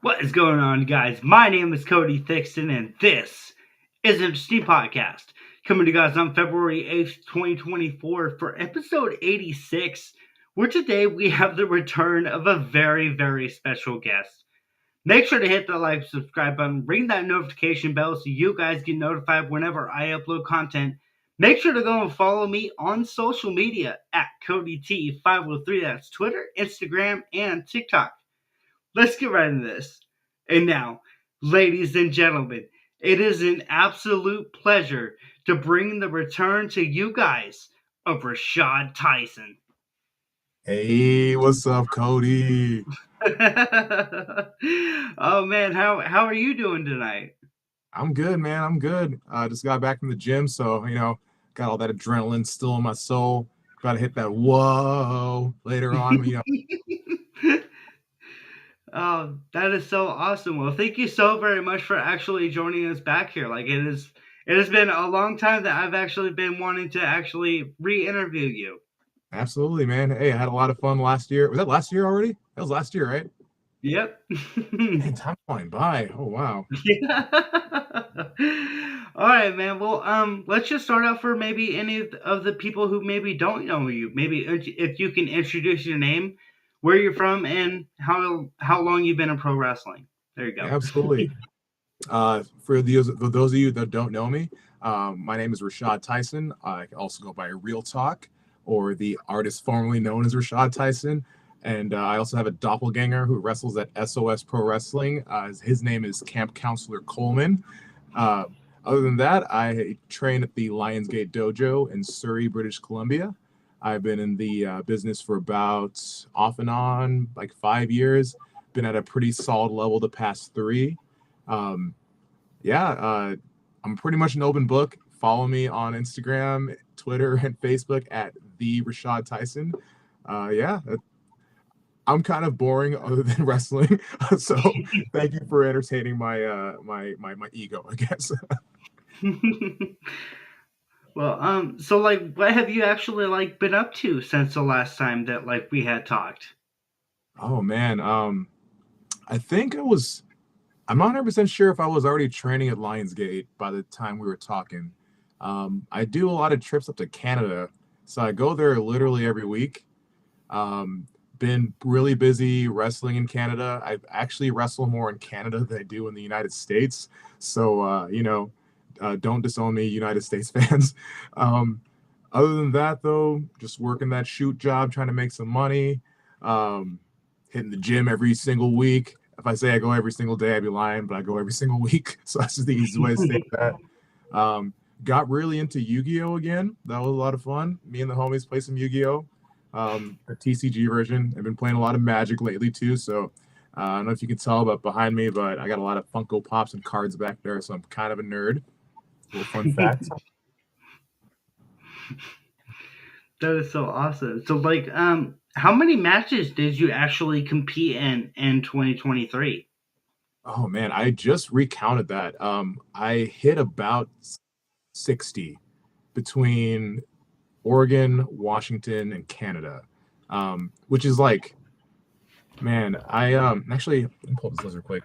What is going on, guys? My name is CodyT503, and this is an interesting podcast coming to you guys on February 8th, 2024 for episode 86, where today we have the return of a very, very special guest. Make sure to hit the like, subscribe button, ring that notification bell so you guys get notified whenever I upload content. Make sure to go and follow me on social media at CodyT503. That's Twitter, Instagram, and TikTok. Let's get right into this. And now, ladies and gentlemen, it is an absolute pleasure to bring the return to you guys of Rashad Tyson. Hey, what's up, Cody? Oh man, how are you doing tonight? I'm good, man. I'm good. Just got back from the gym, so got all that adrenaline still in my soul. Got to hit that whoa later on. Oh, that is so awesome. Well, thank you so very much for actually joining us back here. It has been a long time that I've actually been wanting to actually re-interview you. Absolutely, man. Hey, I had a lot of fun last year. Was that last year already? That was last year, right? Yep. Man, time's flying by. Oh wow. Yeah. All right, man. Well, let's just start out for maybe any of the people who maybe don't know you. Maybe if you can introduce your name, where you're from, and how long you've been in pro wrestling. There you go. Absolutely. For those of you that don't know me, my name is Rashad Tyson. I also go by Real Talk, or the artist formerly known as Rashad Tyson. And I also have a doppelganger who wrestles at SOS Pro Wrestling. His name is Camp Counselor Coleman. Other than that, I train at the Lionsgatedojo in Surrey, British Columbia. I've been in the business for about off and on like 5 years. Been at a pretty solid level the past 3. I'm pretty much an open book. Follow me on Instagram, Twitter, and Facebook at the Rashad Tyson. I'm kind of boring other than wrestling, so thank you for entertaining my ego, I guess. Well, so like, what have you actually like been up to since the last time that like we had talked? Oh man, I think it was. I'm not 100% sure if I was already training at Lionsgate by the time we were talking. I do a lot of trips up to Canada, so I go there literally every week. Been really busy wrestling in Canada. I actually wrestle more in Canada than I do in the United States. So, don't disown me, United States fans. Other than that, though, just working that shoot job, trying to make some money, hitting the gym every single week. If I say I go every single day, I'd be lying, but I go every single week. So that's just the easiest way to say that. Got really into Yu-Gi-Oh again. That was a lot of fun. Me and the homies play some Yu-Gi-Oh. The TCG version. I've been playing a lot of Magic lately too. So I don't know if you can tell, but behind me, but I got a lot of Funko Pops and cards back there. So I'm kind of a nerd. A little fun fact. That is so awesome. So like, how many matches did you actually compete in 2023? Oh man, I just recounted that. I hit about 60 between Oregon, Washington, and Canada, which is like, man, I actually, let me pull up this list real quick.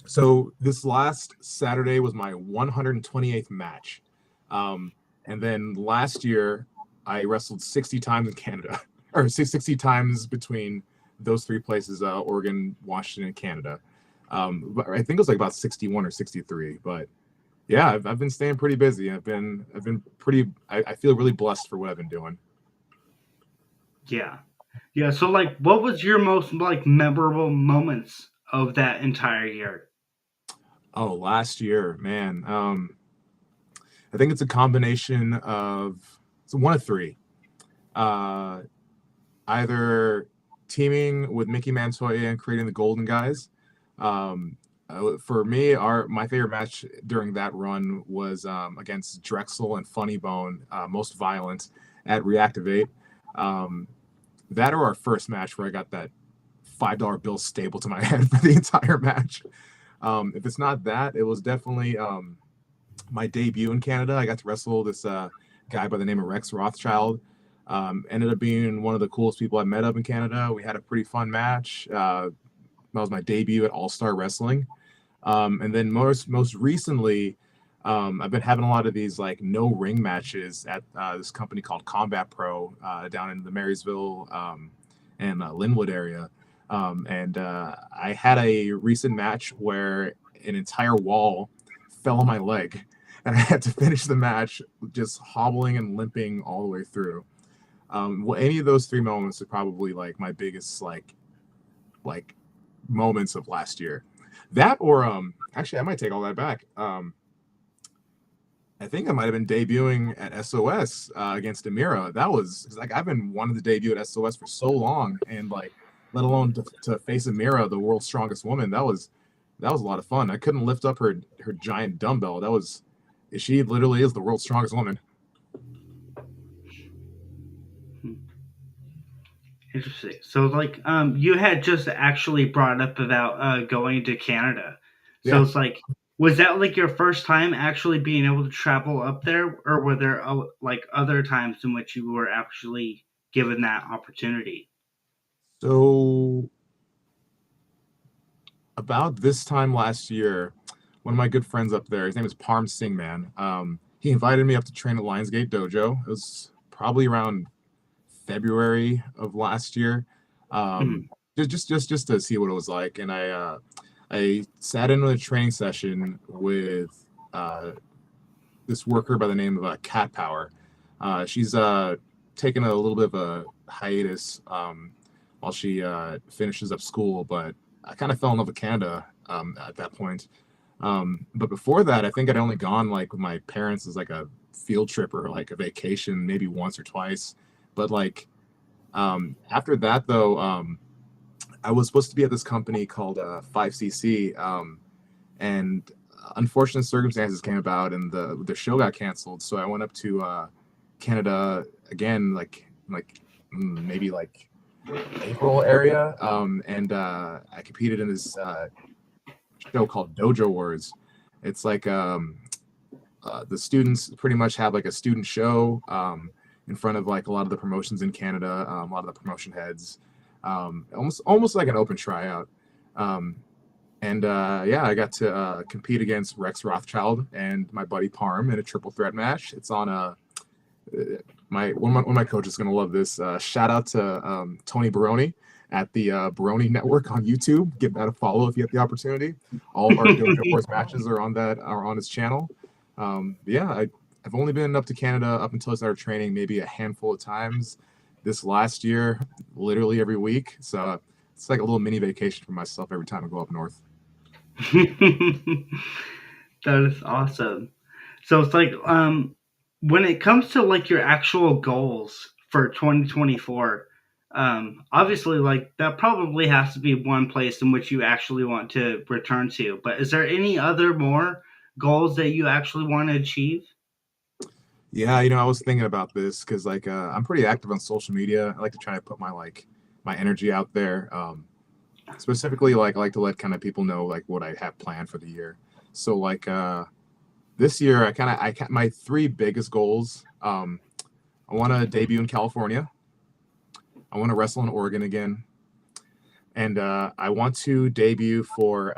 So this last Saturday was my 128th match, and then last year I wrestled 60 times in Canada, or 60 times between those 3 places, Oregon, Washington, and Canada. But I think it was like about 61 or 63, but yeah, I've been staying pretty busy. I've been pretty. I feel really blessed for what I've been doing. Yeah, yeah. So like, what was your most like memorable moments of that entire year? Oh, last year, man. I think it's a combination of it's one of 3. Either teaming with Mickey Mantoya and creating the Golden Guys. For me, my favorite match during that run was against Drexel and Funny Bone, Most Violent at Reactivate. That or our first match where I got that $5 bill stapled to my head for the entire match. If it's not that, it was definitely my debut in Canada. I got to wrestle this guy by the name of Rex Rothschild. Ended up being one of the coolest people I met up in Canada. We had a pretty fun match. that was my debut at All Star Wrestling. And then most recently, I've been having a lot of these like no ring matches at this company called Combat Pro down in the Marysville and Linwood area. And I had a recent match where an entire wall fell on my leg, and I had to finish the match just hobbling and limping all the way through. Well, any of those three moments are probably like my biggest like moments of last year. That or actually I might take all that back. I think I might have been debuting at SOS against Amira. That was like I've been wanting to debut at SOS for so long, and like let alone to face Amira, the world's strongest woman. That was a lot of fun. I couldn't lift up her giant dumbbell. She literally is the world's strongest woman. Interesting. So, like, you had just actually brought up about going to Canada. So Yeah. it's like, was that like your first time actually being able to travel up there, or were there like other times in which you were actually given that opportunity? So about this time last year, one of my good friends up there, his name is Parm Singh, man. He invited me up to train at Lionsgate Dojo. It was probably around February of last year, Mhm. just to see what it was like. And I sat in on a training session with this worker by the name of Cat Power. She's taken a little bit of a hiatus while she finishes up school, but I kind of fell in love with Canada at that point. But before that, I think I'd only gone like with my parents as like a field trip or like a vacation, maybe once or twice. But like after that, though, I was supposed to be at this company called 5cc, and unfortunate circumstances came about, and the show got canceled. So I went up to Canada again, maybe like April area, and I competed in this show called Dojo Wars. It's like the students pretty much have like a student show in front of like a lot of the promotions in Canada, a lot of the promotion heads, almost like an open tryout. And yeah, I got to compete against Rex Rothschild and my buddy Parm in a triple threat match. It's on one of my coaches is gonna love this. Shout out to Tony Baroni at the Baroni Network on YouTube. Give that a follow if you get the opportunity. All of our Dojo Wars matches are on his channel. Yeah, I've only been up to Canada up until I started training maybe a handful of times. This last year, literally every week. So it's like a little mini vacation for myself every time I go up north. That is awesome. So it's like when it comes to like your actual goals for 2024, obviously like that probably has to be one place in which you actually want to return to. But is there any other more goals that you actually want to achieve? Yeah, I was thinking about this because like I'm pretty active on social media. I like to try to put my energy out there. Specifically, like I like to let kind of people know like what I have planned for the year. So like this year, my three biggest goals. I want to debut in California. I want to wrestle in Oregon again, and I want to debut for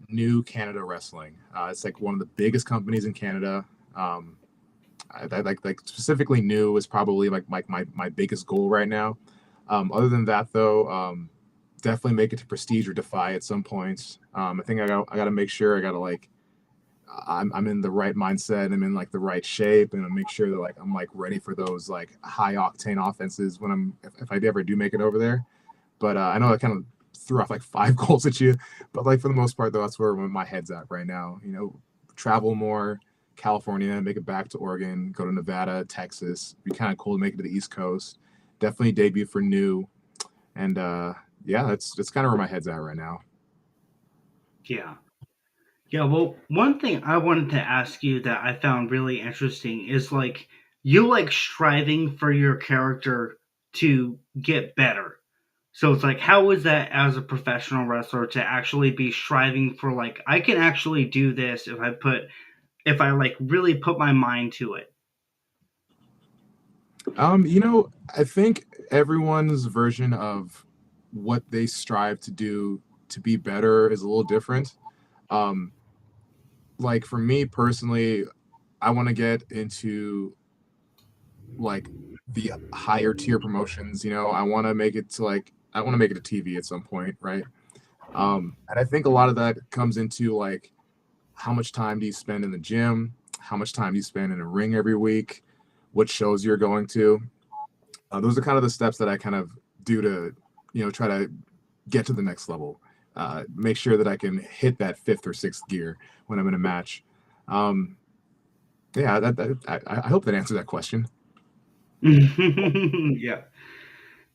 New Canada Wrestling. It's like one of the biggest companies in Canada. I like specifically New is probably like my biggest goal right now. Other than that, though, definitely make it to Prestige or Defy at some point. I think I got to make sure I got to like I'm in the right mindset. I'm in like the right shape, and I make sure that like I'm like ready for those like high octane offenses when if I ever do make it over there. But I know I kind of threw off like five goals at you, but like for the most part though, that's where my head's at right now. Travel more, California, make it back to Oregon, go to Nevada, Texas. It'd be kind of cool to make it to the East Coast. Definitely debut for New, and yeah, that's kind of where my head's at right now. Yeah. Yeah, well, one thing I wanted to ask you that I found really interesting is like you like striving for your character to get better. So it's like, how is that as a professional wrestler to actually be striving for like I can actually do this if I like really put my mind to it. I think everyone's version of what they strive to do to be better is a little different. Um, like for me personally, I want to get into like the higher tier promotions. I want to make it to I want to make it to TV at some point, right? And I think a lot of that comes into like how much time do you spend in the gym, how much time do you spend in a ring every week, what shows you're going to. Those are kind of the steps that I kind of do to try to get to the next level. Make sure that I can hit that fifth or sixth gear when I'm in a match. Um, yeah, I hope that answered that question. Yeah.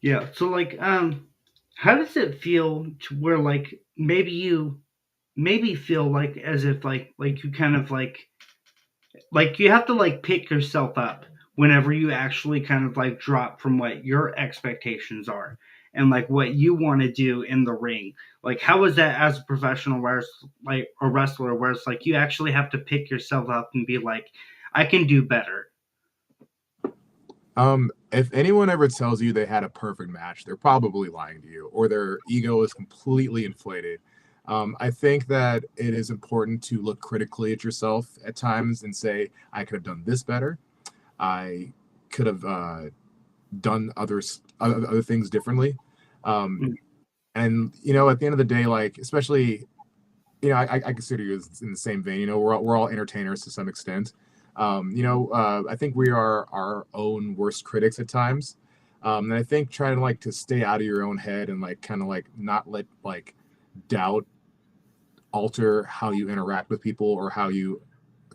Yeah. So like how does it feel to where like maybe you maybe feel like as if like you kind of like you have to like pick yourself up whenever you actually kind of like drop from what your expectations are and like what you want to do in the ring. Like how is that as a professional like a wrestler where it's like you actually have to pick yourself up and be like, I can do better. If anyone ever tells you they had a perfect match, they're probably lying to you, or their ego is completely inflated. I think that it is important to look critically at yourself at times and say, I could have done this better. I could have done other things differently. Um, Mm. and at the end of the day, like especially, I consider you as in the same vein. We're all entertainers to some extent. I think we are our own worst critics at times. And I think trying to like to stay out of your own head and like kind of like not let like doubt alter how you interact with people or how you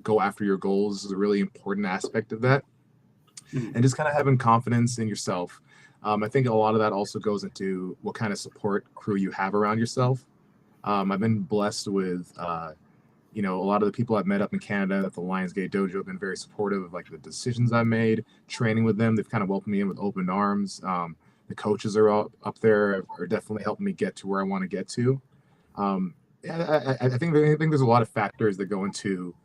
go after your goals is a really important aspect of that. Mm. And just kind of having confidence in yourself. I think a lot of that also goes into what kind of support crew you have around yourself. I've been blessed with a lot of the people I've met up in Canada at the Lionsgate Dojo have been very supportive of like the decisions I made, training with them. They've kind of welcomed me in with open arms. The coaches are all up there are definitely helping me get to where I want to get to. Yeah, I think there's a lot of factors that go into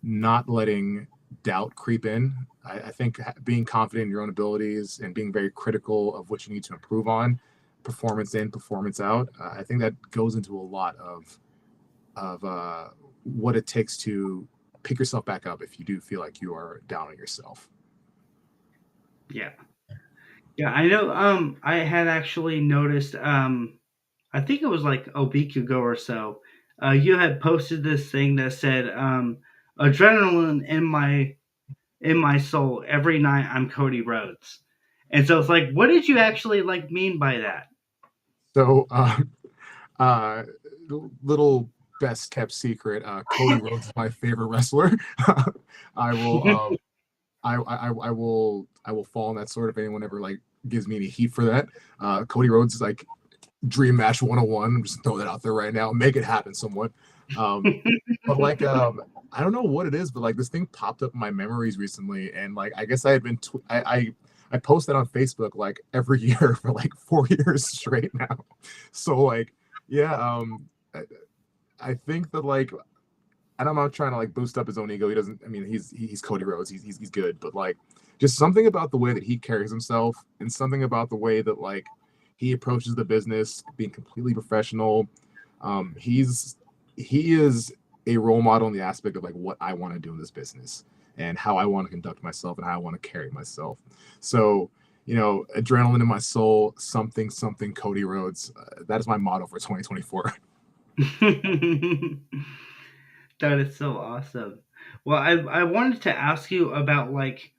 not letting doubt creep in. I think being confident in your own abilities and being very critical of what you need to improve on, performance in, performance out. I think that goes into a lot of what it takes to pick yourself back up if you do feel like you are down on yourself. Yeah. Yeah, I know I had actually noticed I think it was like a week ago or so. You had posted this thing that said adrenaline in my soul every night I'm Cody Rhodes. And so it's like what did you actually like mean by that? So, uh, little best kept secret. Cody Rhodes is my favorite wrestler. I will, I will fall in that sword if anyone ever like gives me any heat for that. Cody Rhodes is like dream match 101. I'm just throw that out there right now. Make it happen, someone. Um, but like, I don't know what it is, but like this thing popped up in my memories recently, and like I guess I had been I posted on Facebook like every year for like 4 years straight now. So like, yeah, I think that like, and I'm not trying to like boost up his own ego. He doesn't. I mean, he's Cody Rhodes. He's good, but like, just something about the way that he carries himself, and something about the way that like he approaches the business, being completely professional. He is a role model in the aspect of like what I want to do in this business and how I want to conduct myself and how I want to carry myself. So, adrenaline in my soul, something Cody Rhodes. That is my motto for 2024. That is so awesome. Well, I wanted to ask you about like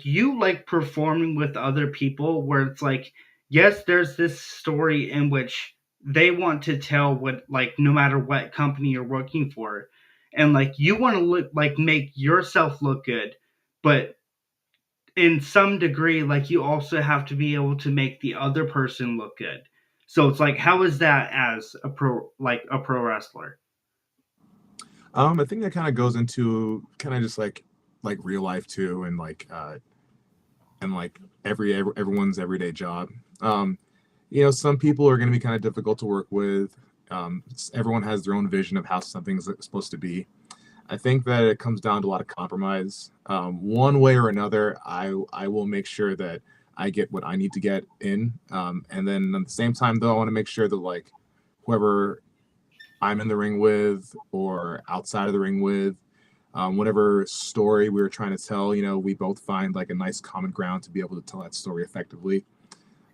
you like performing with other people where it's like yes, there's this story in which they want to tell what like no matter what company you're working for and like you want to look like make yourself look good, but in some degree like you also have to be able to make the other person look good. So it's like how is that as a pro wrestler? I think that kind of goes into kind of just like real life too, and like everyone's everyday job. Some people are going to be kind of difficult to work with. Everyone has their own vision of how something's supposed to be. I think that it comes down to a lot of compromise. One way or another, I will make sure that I get what I need to get in, and then at the same time, though, I want to make sure that like whoever I'm in the ring with or outside of the ring with. Whatever story we were trying to tell, we both find like a nice common ground to be able to tell that story effectively.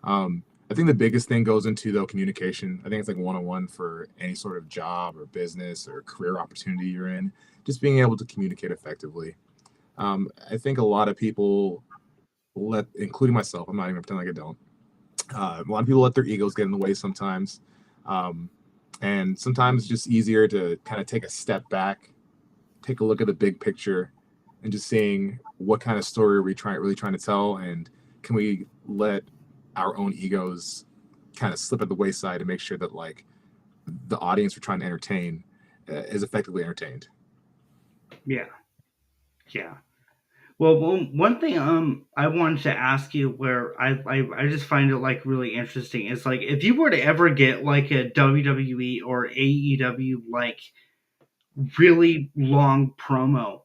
I think the biggest thing goes into though communication. I think it's like one-on-one for any sort of job or business or career opportunity you're in. Just being able to communicate effectively. I think a lot of people including myself, I'm not even pretending like I don't. A lot of people let their egos get in the way sometimes. Um, and sometimes it's just easier to kind of take a step back, take a look at the big picture, and just seeing what kind of story are we really trying to tell, and can we let our own egos kind of slip at the wayside to make sure that like the audience we're trying to entertain is effectively entertained. Yeah, yeah. Well, one thing I wanted to ask you, where I just find it like really interesting, is like if you were to ever get like a WWE or AEW like really long promo,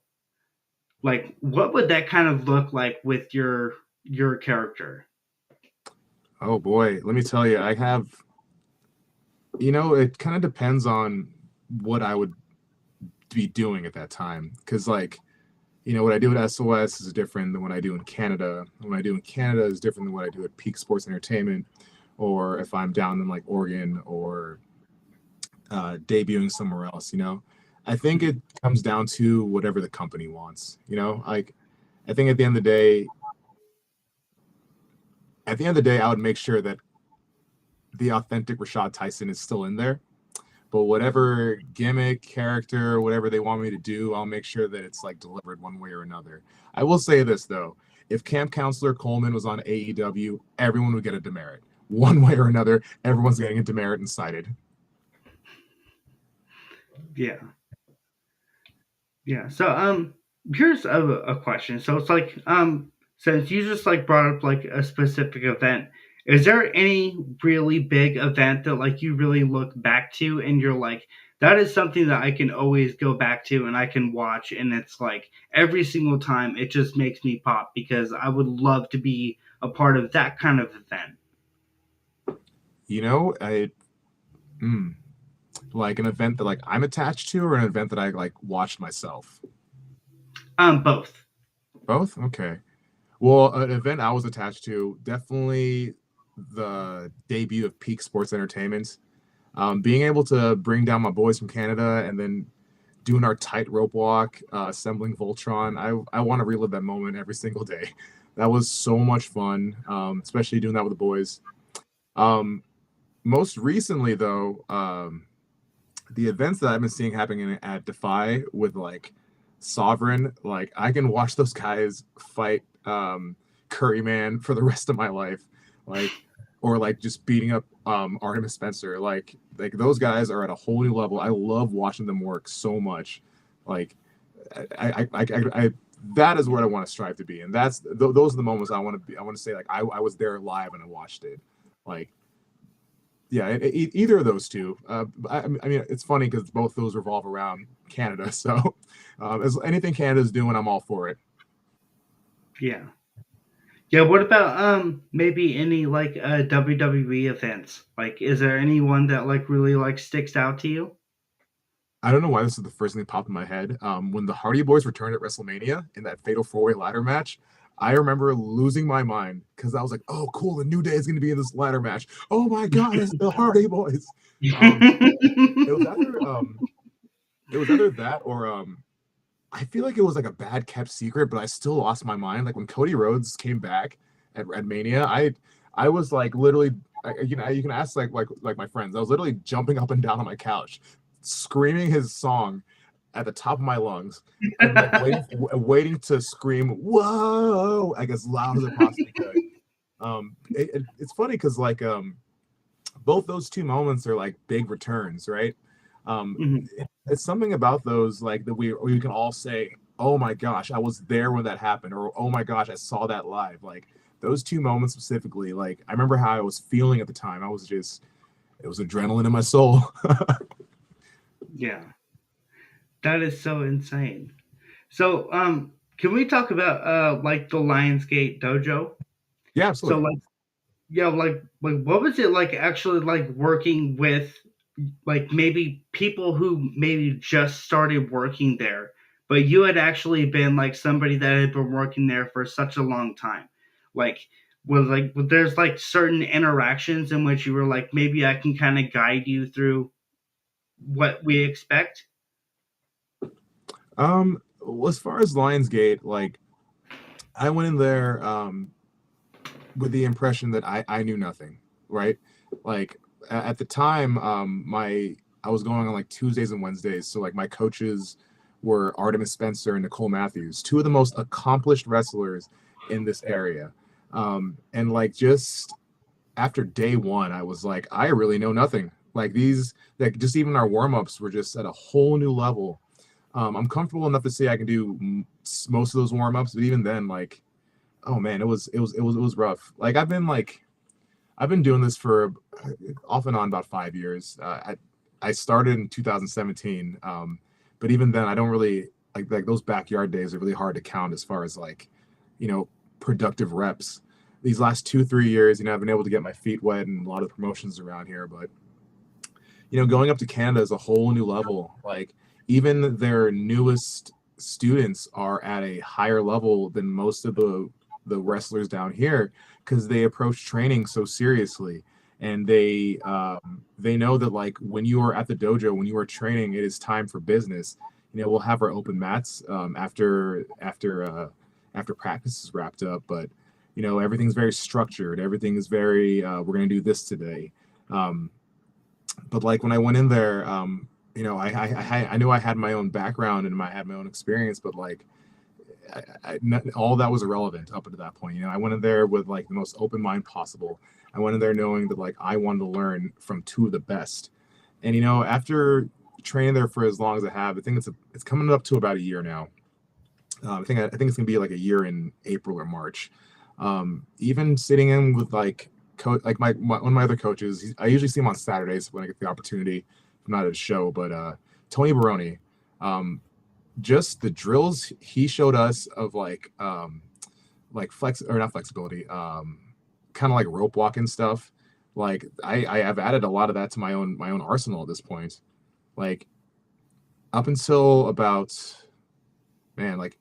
like what would that kind of look like with your character? Oh boy, let me tell you, I have, it kind of depends on what I would be doing at that time. Because, like, what I do at SOS is different than what I do in Canada. What I do in Canada is different than what I do at Peak Sports Entertainment, or if I'm down in like Oregon or debuting somewhere else. I think it comes down to whatever the company wants. Like, I think at the end of the day, I would make sure that the authentic Rashad Tyson is still in there. But whatever gimmick, character, whatever they want me to do, I'll make sure that it's like delivered one way or another. I will say this though: if Camp Counselor Coleman was on AEW, everyone would get a demerit. One way or another, everyone's getting a demerit and cited. Yeah, yeah. So here's a question. So it's like since you just like brought up like a specific event, is there any really big event that like you really look back to and you're like, that is something that I can always go back to and I can watch, and it's like every single time it just makes me pop because I would love to be a part of that kind of event. I like an event that like I'm attached to, or an event that I like watched myself. Both. Both, okay. Well, an event I was attached to, definitely the debut of Peak Sports Entertainment. Being able to bring down my boys from Canada and then doing our tightrope walk, assembling Voltron. I want to relive that moment every single day. That was so much fun, especially doing that with the boys. Um, Most recently, though, the events that I've been seeing happening at Defy with like Sovereign, like I can watch those guys fight Curryman for the rest of my life, like, or like just beating up Artemis Spencer. Like those guys are at a whole new level. I love watching them work so much. Like I that is what I want to strive to be, and those are the moments I want to be. I want to say like I was there live and I watched it, like yeah, either of those two. I mean, it's funny because both those revolve around Canada. So, as anything Canada's doing, I'm all for it. Yeah. Yeah, what about maybe any like WWE events? Like is there anyone that like really like sticks out to you? I don't know why this is the first thing that popped in my head. When the Hardy Boys returned at WrestleMania in that Fatal 4-Way ladder match, I remember losing my mind because I was like, "Oh, cool! The New Day is going to be in this ladder match. Oh my God, it's the Hardy Boys!" Um, it was either that or I feel like it was like a bad kept secret, but I still lost my mind. Like when Cody Rhodes came back at Mania, I was like literally, you can ask like my friends. I was literally jumping up and down on my couch, screaming his song at the top of my lungs, and like waiting to scream "Whoa!" like as loud as I possibly could. It's funny because like both those two moments are like big returns, right? Mhm. It's something about those like that we can all say, "Oh my gosh, I was there when that happened," or "Oh my gosh, I saw that live." Like those two moments specifically, like I remember how I was feeling at the time. It was adrenaline in my soul. Yeah. That is so insane. So can we talk about like the Lionsgate dojo? Yeah, So absolutely. like yeah, like what was it like actually like working with like maybe people who maybe just started working there, but you had actually been like somebody that had been working there for such a long time. Like there's like certain interactions in which you were like, maybe I can kind of guide you through what we expect. Well, as far as Lionsgate, like I went in there with the impression that I knew nothing, right? Like at the time, my I was going on like Tuesdays and Wednesdays, so like my coaches were Artemis Spencer and Nicole Matthews, two of the most accomplished wrestlers in this area. And like just after day one, I was like, I really know nothing. Like these, like just even our warm ups were just at a whole new level. I'm comfortable enough to say I can do most of those warm ups, but even then, like, oh man, it was rough. Like I've been doing this for off and on about 5 years. I started in 2017, but even then, I don't really like those backyard days are really hard to count as far as like, you know, productive reps. These last 2 3 years, I've been able to get my feet wet in a lot of promotions around here, but going up to Canada is a whole new level. Like even their newest students are at a higher level than most of the wrestlers down here because they approach training so seriously, and they know that like when you are at the dojo, when you are training, it is time for business. We'll have our open mats after practice is wrapped up, but everything's very structured. Everything is very we're going to do this today. But like when I went in there, I knew I had my own background and I had my own experience, but like all that was irrelevant up until that point. I went in there with like the most open mind possible. I went in there knowing that like I wanted to learn from two of the best. And after training there for as long as I have, I think it's coming up to about a year now. I think it's gonna be like a year in April or March. Even sitting in with like like one of my other coaches, I usually see him on Saturdays when I get the opportunity. I'm not at a show, but Tony Baroni, just the drills he showed us of like flex or not flexibility, kind of like rope walking stuff. Like I have added a lot of that to my own arsenal at this point. Like up until about, man, like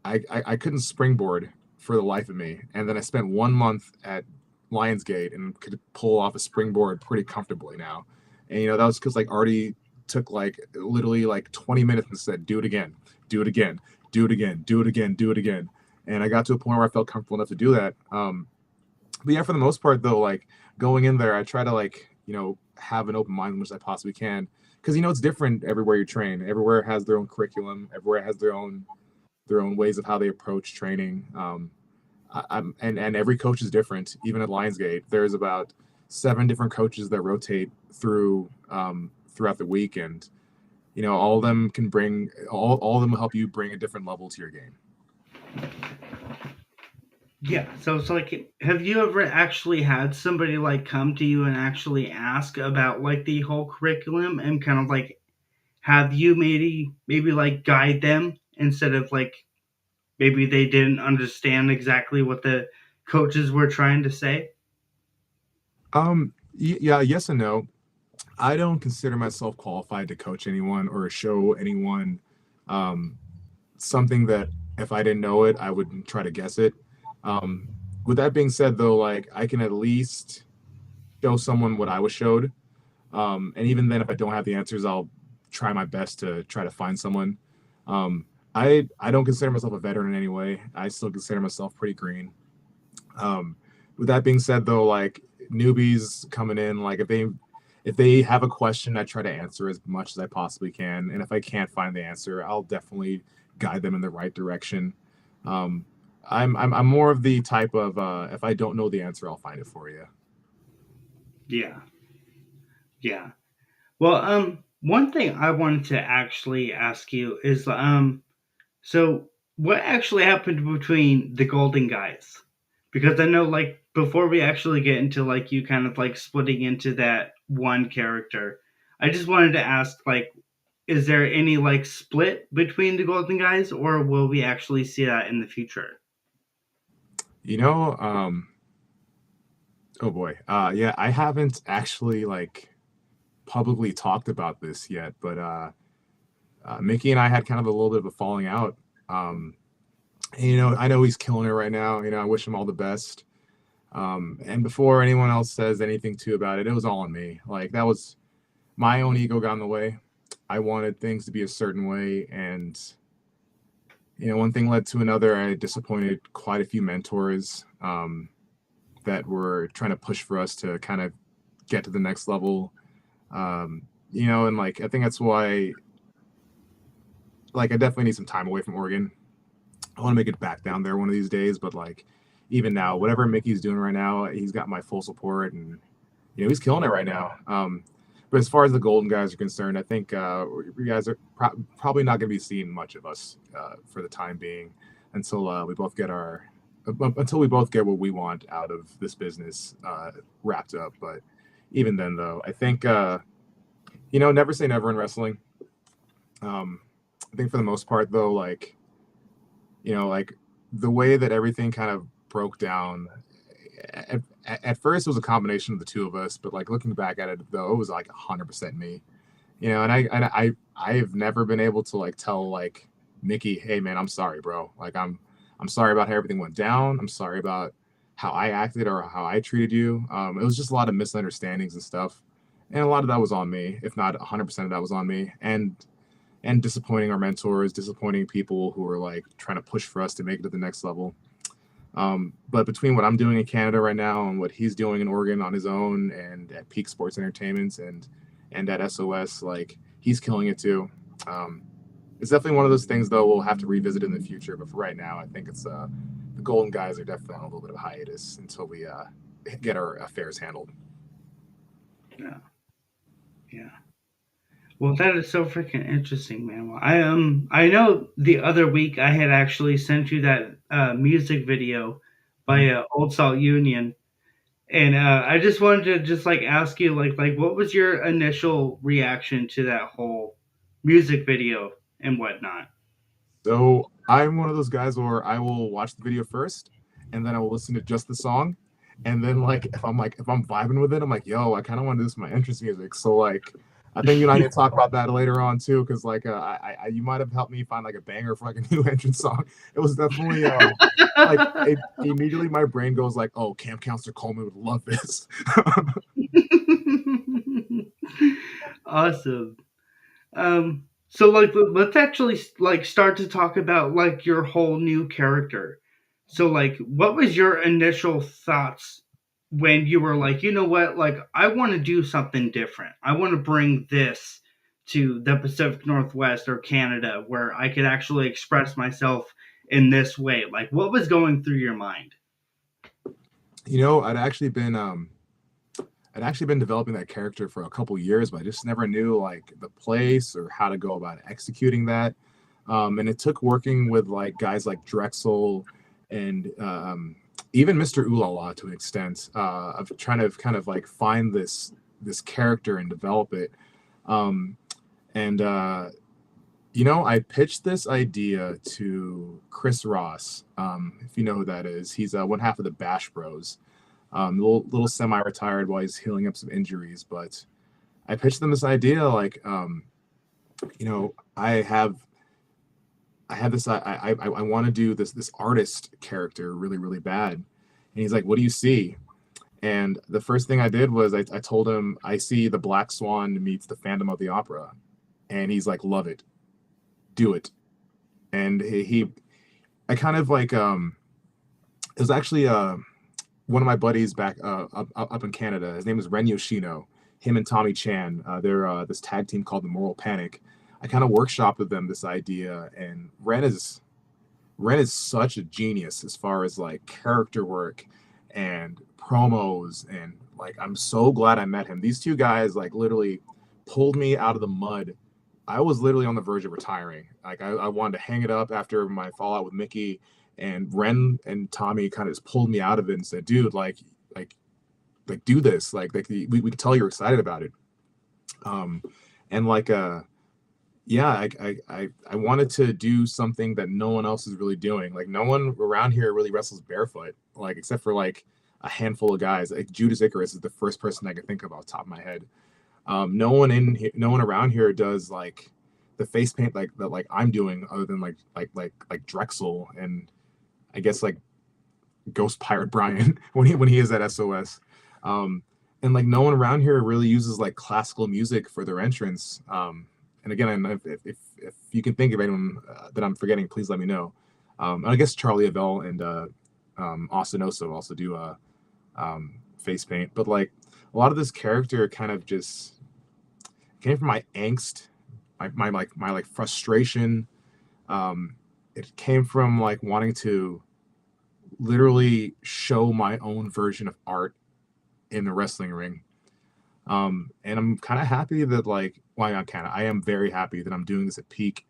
I couldn't springboard for the life of me, and then I spent 1 month at Lionsgate and could pull off a springboard pretty comfortably now. And that was because like Artie took like literally like 20 minutes and said, do it again, do it again, do it again, do it again, do it again. And I got to a point where I felt comfortable enough to do that. But yeah, for the most part though, like going in there, I try to like, have an open mind as much as I possibly can. Because it's different everywhere you train. Everywhere has their own curriculum, everywhere has their own ways of how they approach training. And every coach is different. Even at Lionsgate, there's about 7 different coaches that rotate through throughout the week, and all of them can bring all of them will help you bring a different level to your game. Yeah, so it's like, have you ever actually had somebody like come to you and actually ask about like the whole curriculum and kind of like have you maybe like guide them instead of like maybe they didn't understand exactly what the coaches were trying to say? Yeah, yes and no. I don't consider myself qualified to coach anyone or show anyone um, something that if I didn't know it, I would try to guess it. Um, with that being said, though, like I can at least show someone what I was showed. And even then, if I don't have the answers, I'll try my best to try to find someone. I don't consider myself a veteran in any way. I still consider myself pretty green. With that being said, though, like newbies coming in, like if they have a question, I try to answer as much as I possibly can. And if I can't find the answer, I'll definitely guide them in the right direction. Um, I'm more of the type of if I don't know the answer, I'll find it for you. Yeah. Yeah. Well, one thing I wanted to actually ask you is so what actually happened between the Golden Guys? Because I know like before we actually get into like you kind of like splitting into that one character, I just wanted to ask like, is there any like split between the Golden Guys, or will we actually see that in the future? You know, oh boy, yeah, I haven't actually like publicly talked about this yet, but Mickey and I had kind of a little bit of a falling out. And, I know he's killing it right now. I wish him all the best. And before anyone else says anything too about it, it was all on me. Like, that was my own ego got in the way. I wanted things to be a certain way, and one thing led to another. I disappointed quite a few mentors that were trying to push for us to kind of get to the next level. And like, I think that's why, like, I definitely need some time away from Oregon. I want to make it back down there one of these days, but like, even now, whatever Mickey's doing right now, he's got my full support, and he's killing it right now. But as far as the Golden guys are concerned, I think you guys are probably not going to be seeing much of us for the time being until we both get what we want out of this business wrapped up. But even then, though, I think never say never in wrestling. I think for the most part, though, like the way that everything kind of broke down. At first, it was a combination of the two of us, but like looking back at it, though, it was like 100% me. And I have never been able to like tell like Mickey, hey man, I'm sorry, bro. Like I'm sorry about how everything went down. I'm sorry about how I acted or how I treated you. It was just a lot of misunderstandings and stuff, and a lot of that was on me. If not 100% of that was on me, and disappointing our mentors, disappointing people who were like trying to push for us to make it to the next level. But between what I'm doing in Canada right now and what he's doing in Oregon on his own and at Peak Sports Entertainment and at SOS, like, he's killing it too. It's definitely one of those things, though, we'll have to revisit in the future. But for right now, I think it's the Golden guys are definitely on a little bit of a hiatus until we get our affairs handled. Yeah. Yeah. Well, that is so freaking interesting, man. Well, I know the other week I had actually sent you that music video by Old Salt Union, and I just wanted to just like ask you like what was your initial reaction to that whole music video and whatnot? So I'm one of those guys where I will watch the video first, and then I will listen to just the song. And then like if I'm vibing with it, I'm like, yo, I kind of want to do this with my entrance music. So like, I think you and I need to talk about that later on too, because like you might have helped me find like a banger for like a new entrance song. It was definitely immediately my brain goes like, oh, Camp Counselor Coleman would love this. Awesome. So like let's actually like start to talk about like your whole new character. So like what was your initial thoughts when you were like, you know what, like I want to do something different. I want to bring this to the Pacific Northwest or Canada where I could actually express myself in this way. Like what was going through your mind? I'd actually been developing that character for a couple years, but I just never knew like the place or how to go about executing that. And it took working with like guys like Drexel and even Mr. Ulala to an extent of trying to kind of like find this character and develop it. I pitched this idea to Chris Ross. If you know who that is, he's one half of the Bash Bros. Little semi-retired while he's healing up some injuries. But I pitched them this idea, like, I have this. I want to do this artist character really, really bad. And he's like, "What do you see?" And the first thing I did was I told him, "I see the Black Swan meets the Phantom of the Opera," and he's like, "Love it, do it." And I kind of like it was actually one of my buddies back up in Canada. His name is Ren Yoshino. Him and Tommy Chan. They're this tag team called the Moral Panic. I kind of workshopped with them this idea, and Ren is such a genius as far as like character work and promos, and like I'm so glad I met him. These two guys like literally pulled me out of the mud. I was literally on the verge of retiring. Like I wanted to hang it up after my fallout with Mickey, and Ren and Tommy kind of just pulled me out of it and said, "Dude, like do this. Like we could tell you're excited about it." And like yeah, I wanted to do something that no one else is really doing. Like no one around here really wrestles barefoot, like except for like a handful of guys. Like Judas Icarus is the first person I could think of off the top of my head. No one around here does like the face paint like that like I'm doing, other than like Drexel and I guess like Ghost Pirate Brian when he is at SOS. Um, and like no one around here really uses like classical music for their entrance. And again, if you can think of anyone that I'm forgetting, please let me know. And I guess Charlie Avell and Austin Oso also do face paint, but like a lot of this character kind of just came from my angst, my like frustration. It came from like wanting to literally show my own version of art in the wrestling ring. And I'm kind of happy that like, well, not kind of, I am very happy that I'm doing this at Peak.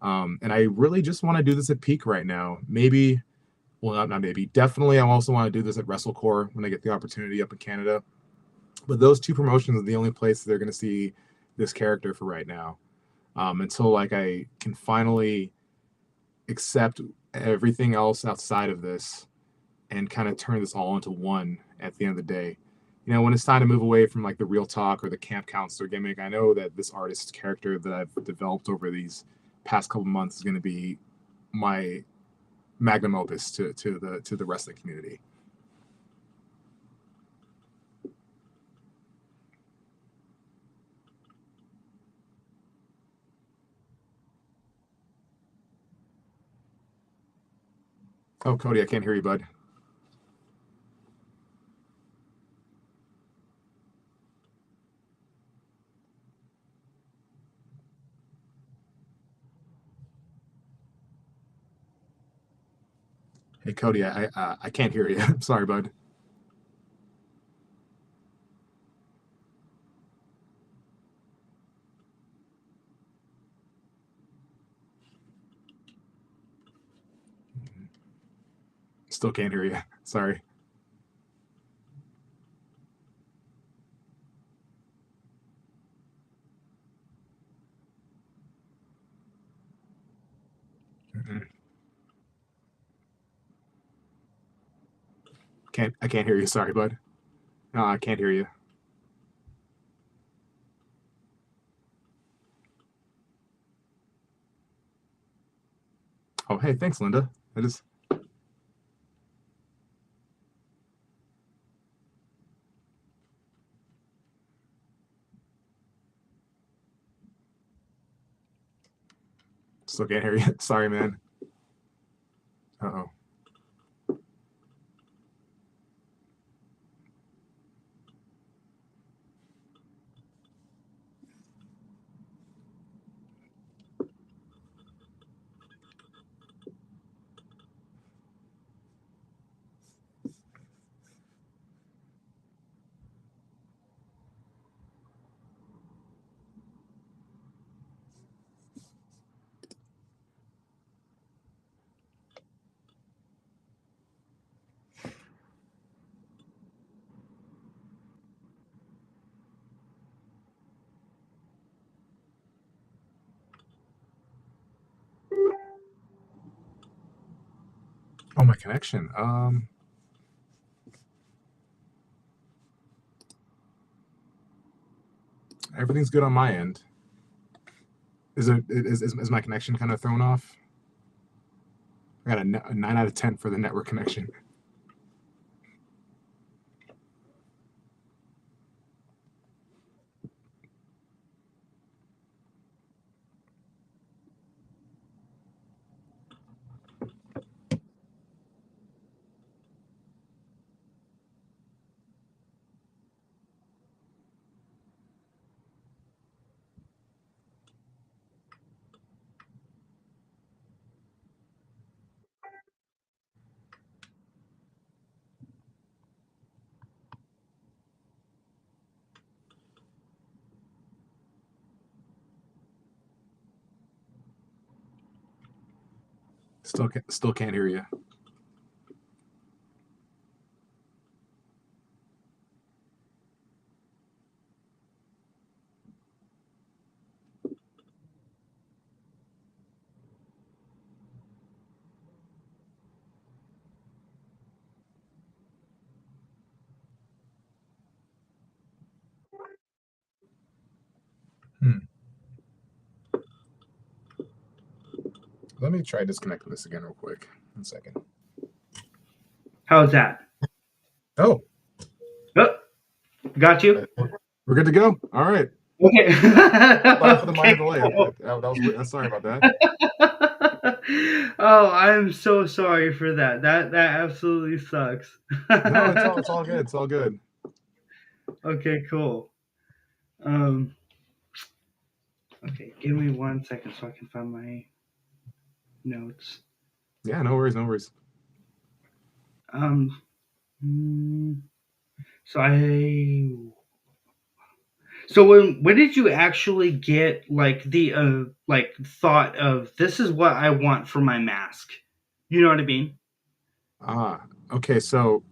And I really just want to do this at Peak right now. Maybe, well, not maybe, definitely. I also want to do this at WrestleCore when I get the opportunity up in Canada. But those two promotions are the only place they're going to see this character for right now. Until like I can finally accept everything else outside of this and kind of turn this all into one at the end of the day. You know, when it's time to move away from like the real talk or the camp counselor gimmick, I know that this artist's character that I've developed over these past couple months is going to be my magnum opus to the wrestling community. Oh, Cody, I can't hear you, bud. Hey, Cody, I can't hear you. I'm sorry, bud. Still can't hear you. Sorry. Mm-mm. I can't hear you. Sorry, bud. No, I can't hear you. Oh, hey, thanks, Linda. I just still can't hear you. Sorry, man. Uh-oh. Oh, my connection. Everything's good on my end. Is my connection kind of thrown off? I got a 9 out of 10 for the network connection. Still can't hear you. Hmm. Let me try disconnecting this again real quick. 1 second. How's that? Oh, Oh, got you. we're good to go. All right. Okay. Sorry for the minor Okay, delay. cool. That was weird. Sorry about that. Oh, I'm so sorry for that. That absolutely sucks. No, it's all good. It's all good. Okay, cool. Um, okay, give me 1 second so I can find my notes. Yeah, no worries, no worries. Um, mm, so I So when did you actually get like the like thought of this is what I want for my mask? You know what I mean? Okay. So,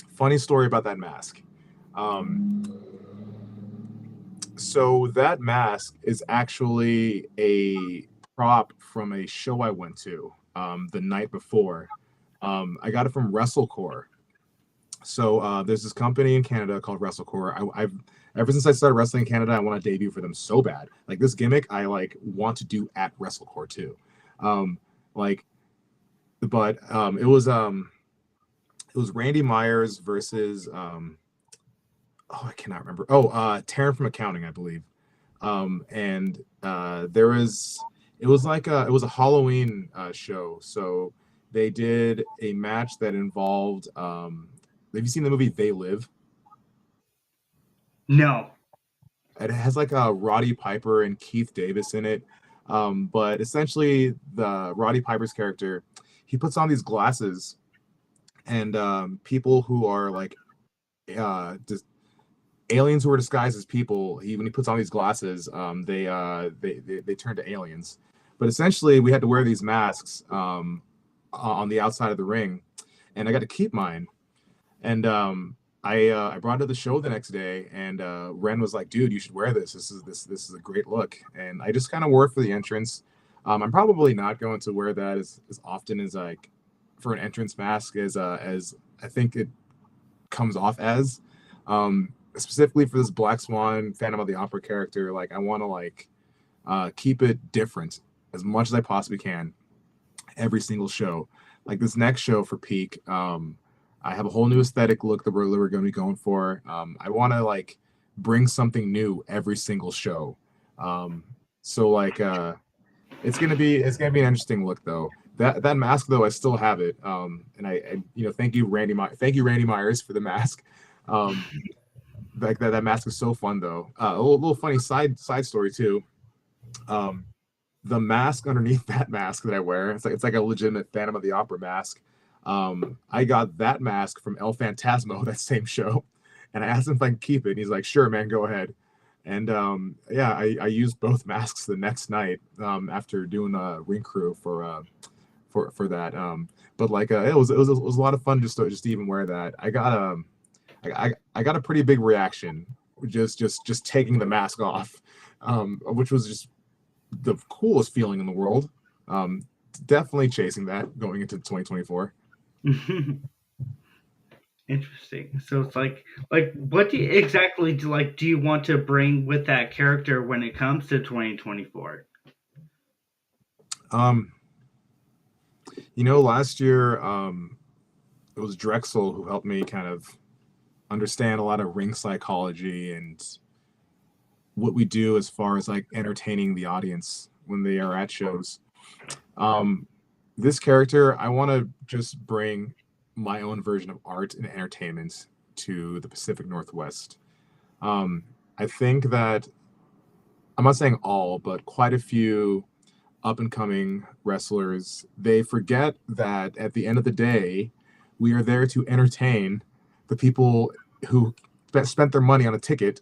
funny story about that mask. Um, so that mask is actually a prop from a show I went to the night before. I got it from WrestleCore. So there's this company in Canada called WrestleCore. I've ever since I started wrestling in Canada, I want to debut for them so bad. Like this gimmick, I like want to do at WrestleCore too. Um, like, but it was Randy Myers versus oh, I cannot remember. Oh, Taryn from accounting, I believe. And there was it was a Halloween show. So they did a match that involved have you seen the movie They Live? No. It has like a Roddy Piper and Keith Davis in it. But essentially the Roddy Piper's character, he puts on these glasses and people who are like just aliens who are disguised as people. When he puts on these glasses, they turn to aliens. But essentially, we had to wear these masks on the outside of the ring, and I got to keep mine. And I brought it to the show the next day, and Ren was like, "Dude, you should wear this. This is a great look." And I just kind of wore it for the entrance. I'm probably not going to wear that as often as like for an entrance mask as I think it comes off as. Specifically for this Black Swan Phantom of the Opera character, like I want to like keep it different as much as I possibly can every single show. Like this next show for Peak, I have a whole new aesthetic look that we're going to be going for. I want to like bring something new every single show. Um, so like it's gonna be an interesting look though. That mask though, I still have it. And I you know thank you Randy Myers for the mask. Um, like that mask is so fun though. Little funny side story too. Um, the mask underneath that mask that I wear, it's like a legitimate Phantom of the Opera mask. I got that mask from El Phantasmo, that same show, and I asked him if I can keep it. And he's like, "Sure, man, go ahead." And yeah, I used both masks the next night after doing a ring crew for that. But like it was a lot of fun just to even wear that. I got a pretty big reaction just taking the mask off, which was just the coolest feeling in the world. Um, Definitely chasing that going into 2024. Interesting. So it's like what do you, exactly do you want to bring with that character when it comes to 2024? Um, you know, last year it was Drexel who helped me kind of understand a lot of ring psychology and what we do as far as like entertaining the audience when they are at shows. Um, this character, I want to just bring my own version of art and entertainment to the Pacific Northwest. I think that I'm not saying all, but quite a few up and coming wrestlers, they forget that at the end of the day, we are there to entertain the people who spent their money on a ticket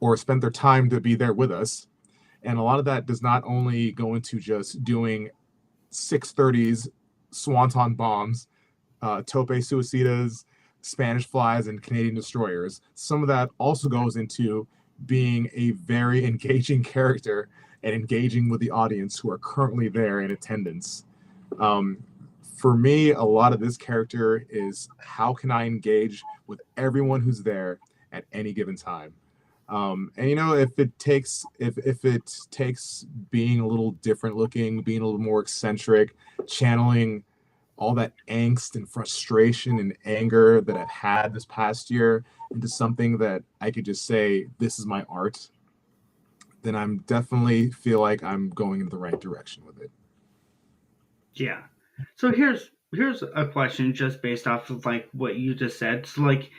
or spent their time to be there with us. And a lot of that does not only go into just doing 630s, swanton bombs, tope suicidas, Spanish flies, and Canadian destroyers. Some of that also goes into being a very engaging character and engaging with the audience who are currently there in attendance. Um, for me, a lot of this character is how can I engage with everyone who's there at any given time. And if it takes being a little different looking, being a little more eccentric, channeling all that angst and frustration and anger that I've had this past year into something that I could just say, this is my art, then I'm definitely feel like I'm going in the right direction with it. Yeah. So here's a question just based off of like what you just said. So like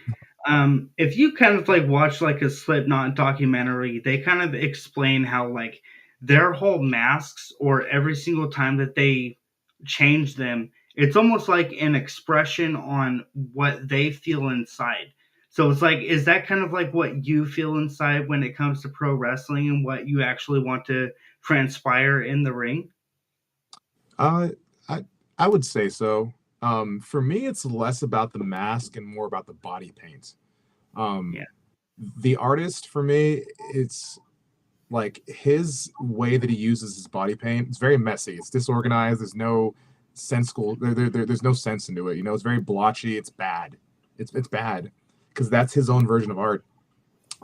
if you kind of like watch like a Slipknot documentary, they kind of explain how like their whole masks or every single time that they change them, it's almost like an expression on what they feel inside. So it's like, is that kind of like what you feel inside when it comes to pro wrestling and what you actually want to transpire in the ring? Uh, I I would say so. For me, it's less about the mask and more about the body paint. Um, Yeah. the artist for me, it's like his way that he uses his body paint. It's very messy. It's disorganized. There's no sensical. There's no sense into it. It's very blotchy. It's bad. It's bad because that's his own version of art.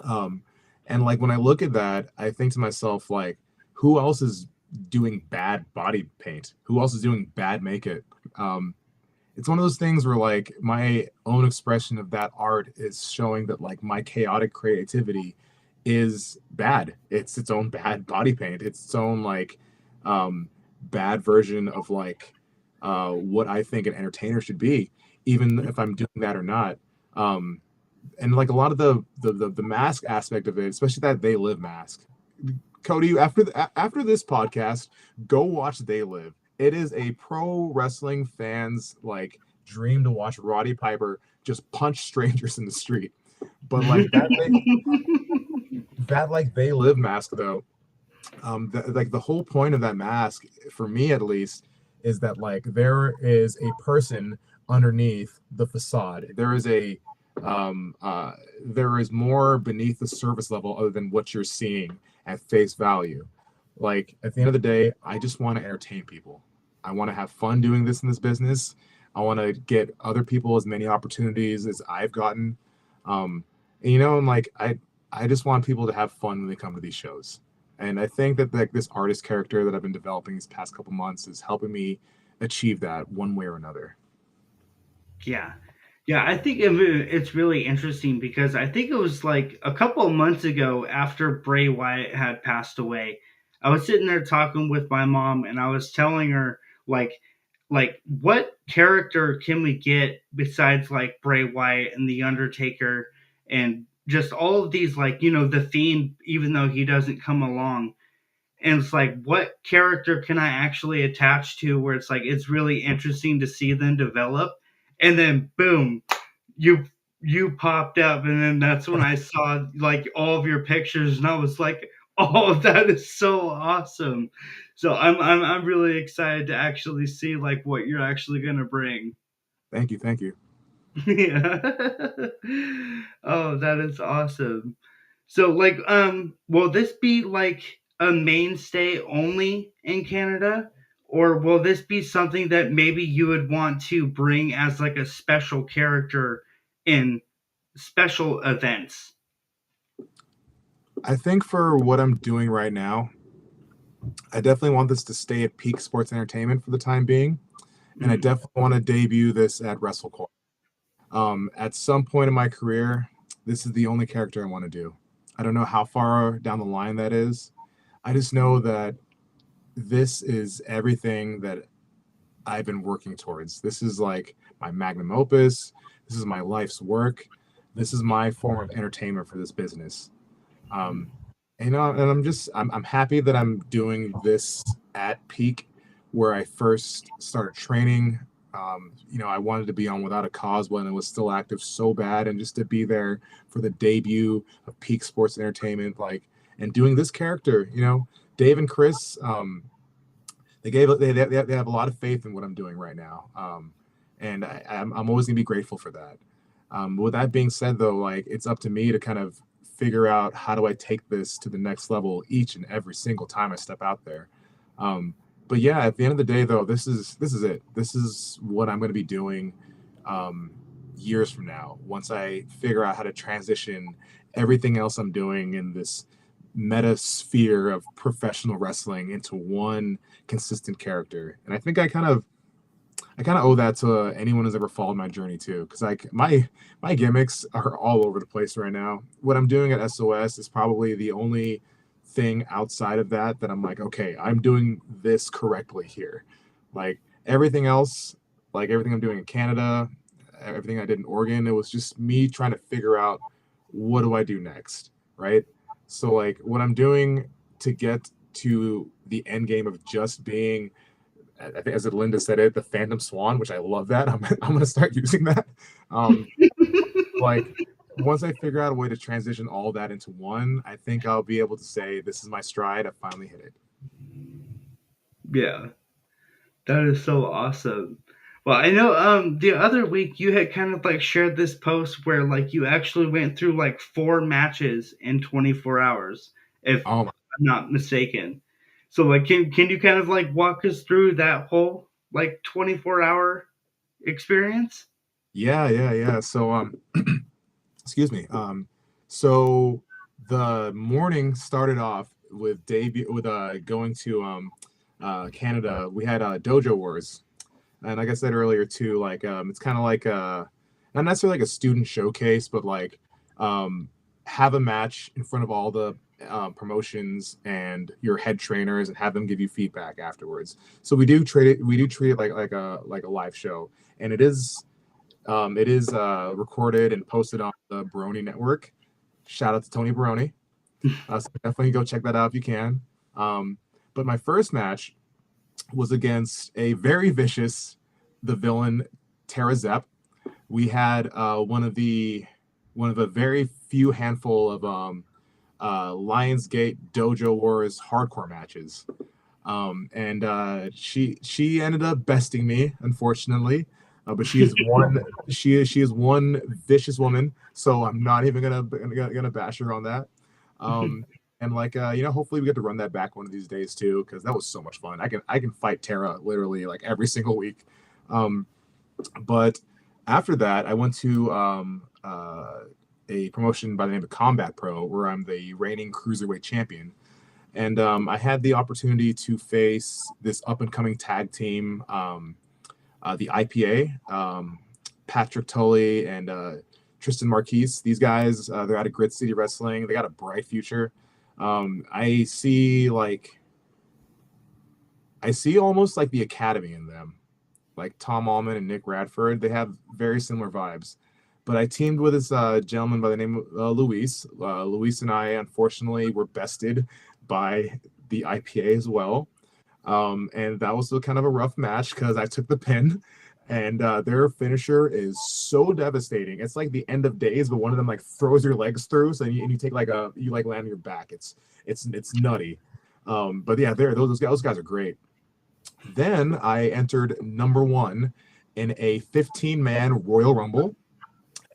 Um, and like when I look at that, I think to myself like, who else is doing bad body paint? Who else is doing bad makeup? Um, it's one of those things where like my own expression of that art is showing that like my chaotic creativity is bad. It's its own bad body paint. It's its own like bad version of like what I think an entertainer should be, even if I'm doing that or not. Um, and like a lot of the mask aspect of it, especially that They Live mask. Cody, after this podcast, go watch They Live. It is a pro wrestling fans like dream to watch Roddy Piper just punch strangers in the street. But like that like They Live mask though, like the whole point of that mask, for me at least, is that like there is a person underneath the facade. There is more beneath the surface level other than what you're seeing at face value. Like at the end of the day, I just want to entertain people. I want to have fun doing this in this business. I want to get other people as many opportunities as I've gotten. And like I just want people to have fun when they come to these shows. And I think that like this artist character that I've been developing these past couple months is helping me achieve that one way or another. Yeah. Yeah, I think it's really interesting because I think it was like a couple of months ago after Bray Wyatt had passed away. I was sitting there talking with my mom and I was telling her like what character can we get besides like Bray Wyatt and The Undertaker and just all of these like, the Fiend even though he doesn't come along. And it's like what character can I actually attach to where it's like it's really interesting to see them develop, and then boom, you you popped up, and then that's when I saw like all of your pictures and I was like, oh, that is so awesome. So I'm really excited to actually see like what you're actually gonna bring. Thank you, thank you. Yeah. Oh, that is awesome. So like will this be like a mainstay only in Canada, or will this be something that maybe you would want to bring as like a special character in special events? I think for what I'm doing right now, I definitely want this to stay at peak sports entertainment for the time being, and I Mm, definitely want to debut this at WrestleCore. At some point in my career, this is the only character I want to do. I don't know how far down the line that is. I just know that this is everything that I've been working towards. This is like my magnum opus. This is my life's work. This is my form of entertainment for this business. mm. Um, and I'm happy that I'm doing this at peak where I first started training. I wanted to be on Without a Cause when it was still active so bad, and just to be there for the debut of peak sports entertainment, like, and doing this character, Dave and Chris, they have a lot of faith in what I'm doing right now, and I'm always gonna be grateful for that. With that being said, though, like it's up to me to kind of figure out how do I take this to the next level each and every single time I step out there. But yeah, at the end of the day, though, this is it. This is what I'm going to be doing. Um, years from now, once I figure out how to transition everything else I'm doing in this meta sphere of professional wrestling into one consistent character. And I think I kind of owe that to anyone who's ever followed my journey too, because like my gimmicks are all over the place right now. What I'm doing at SOS is probably the only thing outside of that I'm like, okay, I'm doing this correctly here. Like everything else, like everything I'm doing in Canada, everything I did in Oregon, it was just me trying to figure out what do I do next, right? So like what I'm doing to get to the end game of just being, I think as Linda said it, the Phantom Swan, which I love that. I'm gonna start using that. Um, like once I figure out a way to transition all that into one, I think I'll be able to say this is my stride. I finally hit it. Yeah, that is so awesome. Well, I know the other week you had kind of like shared this post where like you actually went through like 4 matches in 24 hours, if Oh I'm not mistaken. So like can you kind of like walk us through that whole like 24-hour experience? yeah. So excuse me. So the morning started off with debut with going to Canada. We had Dojo Wars, and like I said earlier too, like it's kind of like not necessarily like a student showcase, but like um, have a match in front of all the promotions and your head trainers, and have them give you feedback afterwards. So we do treat it like a live show, and it is recorded and posted on the Baroni Network. Shout out to Tony Baroni. So definitely go check that out if you can. Um, but my first match was against a very vicious, the villain Tara Zepp. We had one of the very few handful of Lionsgate Dojo Wars hardcore matches, and she ended up besting me, unfortunately. But she is one vicious woman, so I'm not even gonna bash her on that. Um, and like hopefully we get to run that back one of these days too, because that was so much fun. I can fight Tara literally like every single week. Um, but after that, I went to a promotion by the name of Combat Pro, where I'm the reigning cruiserweight champion. And I had the opportunity to face this up and coming tag team, the IPA, Patrick Tully and Tristan Marquise. These guys, they're out of Grid City Wrestling. They got a bright future. I see almost like the academy in them, like Tom Allman and Nick Radford. They have very similar vibes. But I teamed with this gentleman by the name of Luis. Luis and I, unfortunately, were bested by the IPA as well. And that was kind of a rough match because I took the pin, and their finisher is so devastating. It's like the end of days, but one of them like throws your legs through, so you take like you like land on your back. It's nutty. But yeah, those guys are great. Then I entered number one in a 15-man Royal Rumble,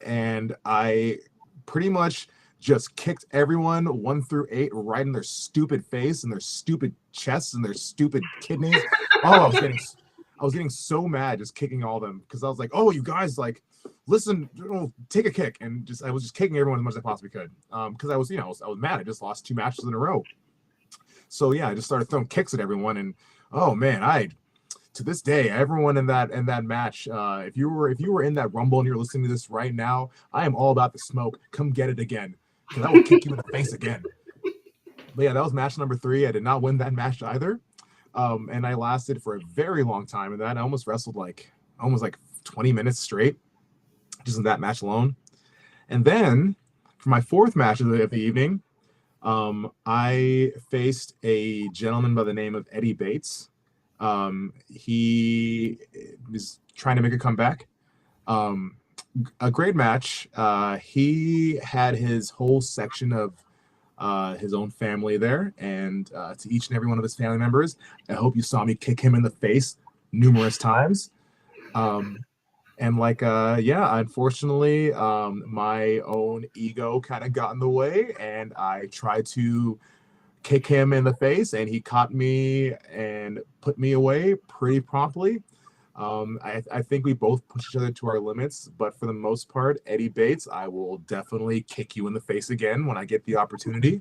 and I pretty much just kicked everyone 1 through 8 right in their stupid face and their stupid chests and their stupid kidneys. Oh, I was getting so mad just kicking all of them, because I was like, oh, you guys, like, listen, take a kick. And I was just kicking everyone as much as I possibly could, because I was mad. I just lost 2 matches in a row. So yeah, I just started throwing kicks at everyone, and oh man, to this day, everyone in that match, if you were in that Rumble and you're listening to this right now, I am all about the smoke. Come get it again, because I will kick you in the face again. But yeah, that was match number 3. I did not win that match either, and I lasted for a very long time. And I almost wrestled almost 20 minutes straight, just in that match alone. And then for my 4th match of the evening, I faced a gentleman by the name of Eddie Bates. He was trying to make a comeback. A great match. He had his whole section of his own family there, and to each and every one of his family members, I hope you saw me kick him in the face numerous times. And unfortunately, my own ego kind of got in the way, and I tried to kick him in the face, and he caught me and put me away pretty promptly. I think we both push each other to our limits, but for the most part, Eddie Bates, I will definitely kick you in the face again when I get the opportunity.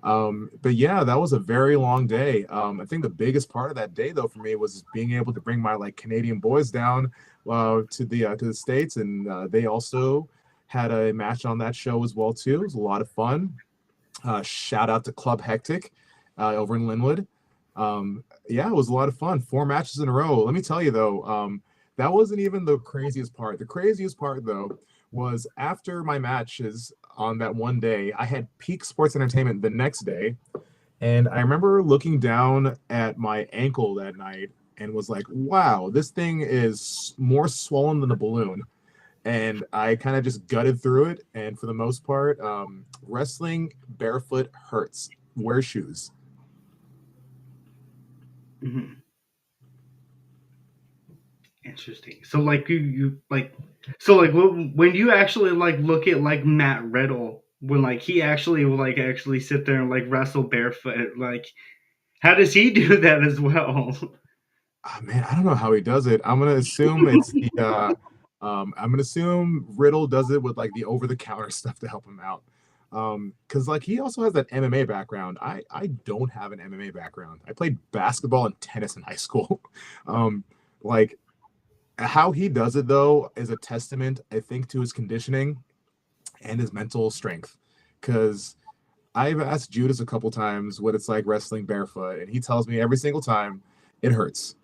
But yeah, that was a very long day. I think the biggest part of that day, though, for me was being able to bring my like Canadian boys down to the States, and they also had a match on that show as well too. It was a lot of fun. Shout out to Club Hectic over in Linwood. Yeah, it was a lot of fun. 4 matches in a row. Let me tell you though, that wasn't even the craziest part. The craziest part though was after my matches on that one day, I had peak sports entertainment the next day. And I remember looking down at my ankle that night and was like, wow, this thing is more swollen than a balloon. And I kind of just gutted through it. And for the most part, wrestling barefoot hurts. Wear shoes. Mhm. Interesting. So like you like so like when you actually like look at like Matt Riddle when like he actually will like actually sit there and like wrestle barefoot, like how does he do that as well? Oh, man, I don't know how he does it. I'm gonna assume it's the I'm gonna assume Riddle does it with like the over-the-counter stuff to help him out. Because like he also has that MMA background. I don't have an MMA background. I played basketball and tennis in high school. Like how he does it though is a testament, I think, to his conditioning and his mental strength. Because I've asked Judas a couple times what it's like wrestling barefoot, and he tells me every single time it hurts.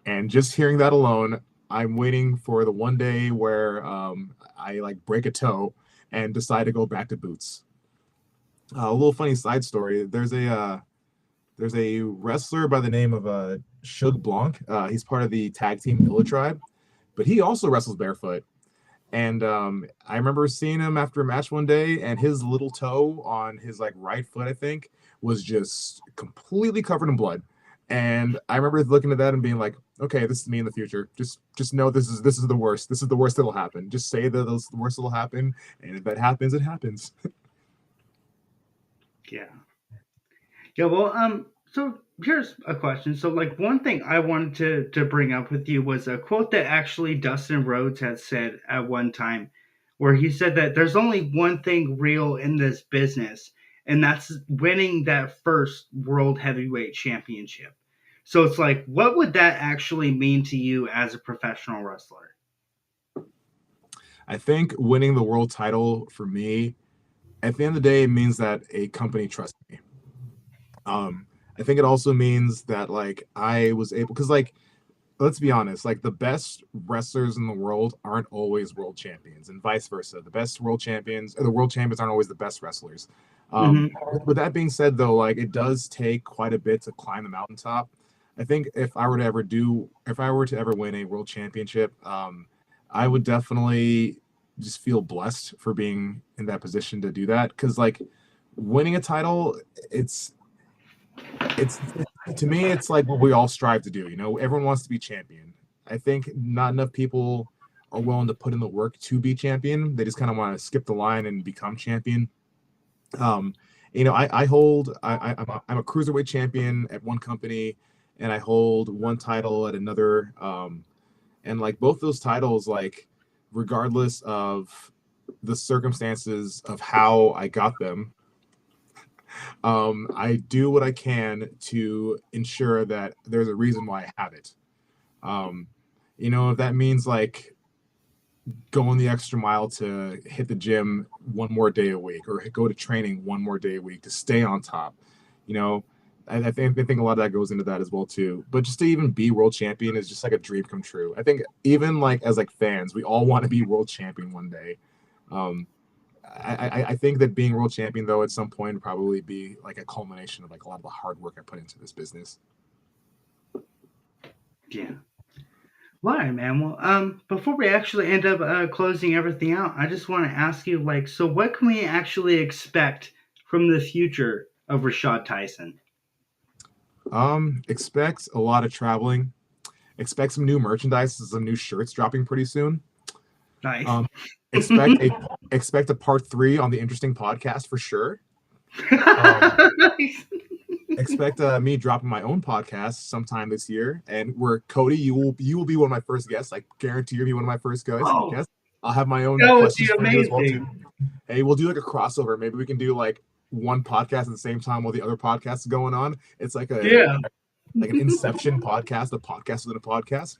And just hearing that alone, I'm waiting for the one day where I like break a toe and decide to go back to boots. A little funny side story. There's a wrestler by the name of Shug Blanc. He's part of the tag team Miller Tribe, but he also wrestles barefoot. And I remember seeing him after a match one day, and his little toe on his like right foot, I think, was just completely covered in blood. And I remember looking at that and being like, okay, this is me in the future. Just know this is the worst. This is the worst that'll happen. Just say that those the worst that'll happen, and if that happens, it happens. Yeah. Yeah, well, so here's a question. So, like, one thing I wanted to bring up with you was a quote that actually Dustin Rhodes had said at one time, where he said that there's only one thing real in this business, and that's winning that first World Heavyweight Championship. So it's like, what would that actually mean to you as a professional wrestler? I think winning the world title for me, at the end of the day, it means that a company trusts me. Um, I think it also means that like I was able, because like let's be honest, like the best wrestlers in the world aren't always world champions, and vice versa. The best world champions, or the world champions, aren't always the best wrestlers. Um, Hmm. with that being said, though, like it does take quite a bit to climb the mountaintop. I think if I were to ever win a world championship, I would definitely just feel blessed for being in that position to do that. Because like winning a title, it's it's to me it's like what we all strive to do. You know, everyone wants to be champion. I think not enough people are willing to put in the work to be champion. They just kind of want to skip the line and become champion. um you know, I'm a cruiserweight champion at one company, and I hold one title at another. And like both those titles, like regardless of the circumstances of how I got them, I do what I can to ensure that there's a reason why I have it. Um, you know, if that means like going the extra mile to hit the gym one more day a week or go to training one more day a week to stay on top, you know, I think a lot of that goes into that as well too. But just to even be world champion is just like a dream come true. I think even like as like fans, we all want to be world champion one day. Um, I think that being world champion though at some point would probably be like a culmination of like a lot of the hard work I put into this business. Yeah. Well, all right, man. Well, before we actually end up closing everything out, I just want to ask you, like, so what can we actually expect from the future of Rashad Tyson? Expect a lot of traveling. Expect some new merchandise, some new shirts dropping pretty soon. Nice. Um, expect a expect a part 3 on the interesting podcast for sure. Um, Nice. expect me dropping my own podcast sometime this year, and where Cody, you will be one of my first guests. I guarantee you'll be one of my first guests. Oh, I'll have my own that would be questions for you as well too. amazing. Hey, we'll do like a crossover. Maybe we can do like one podcast at the same time while the other podcast is going on. It's like Yeah. like an Inception podcast, a podcast within a podcast.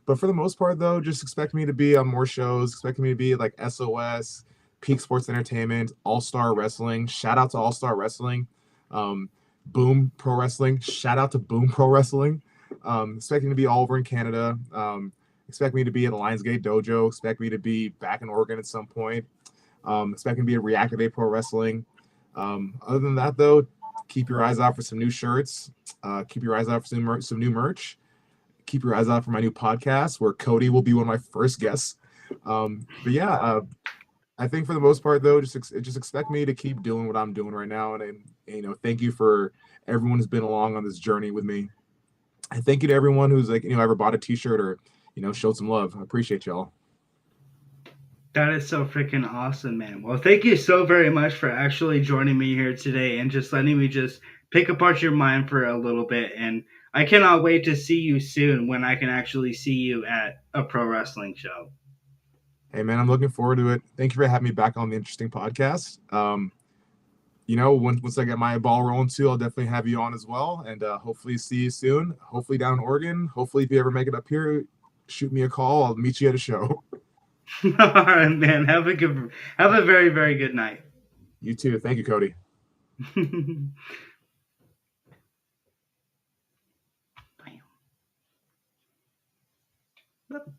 But for the most part, though, just expect me to be on more shows. Expect me to be like SOS, Peak Sports Entertainment, All Star Wrestling. Shout out to All Star Wrestling, Boom Pro Wrestling. Shout out to Boom Pro Wrestling. Expecting to be all over in Canada. Expect me to be at Lionsgate Dojo. Expect me to be back in Oregon at some point. Expecting to be at Reactivate Pro Wrestling. Other than that, though, keep your eyes out for some new shirts. Keep your eyes out for some new merch. Keep your eyes out for my new podcast where Cody will be one of my first guests. But yeah, I think for the most part, though, just expect me to keep doing what I'm doing right now. And thank you for everyone who's been along on this journey with me. And thank you to everyone who's like, ever bought a t-shirt or, showed some love. I appreciate y'all. That is so freaking awesome, man. Well, thank you so very much for actually joining me here today and just letting me just pick apart your mind for a little bit. And I cannot wait to see you soon when I can actually see you at a pro wrestling show. Hey, man, I'm looking forward to it. Thank you for having me back on the Interesting Podcast. Once I get my ball rolling too, I'll definitely have you on as well. And hopefully see you soon. Hopefully down in Oregon. Hopefully if you ever make it up here, shoot me a call. I'll meet you at a show. All right, man. Have a very, very good night. You too. Thank you, Cody. Bam.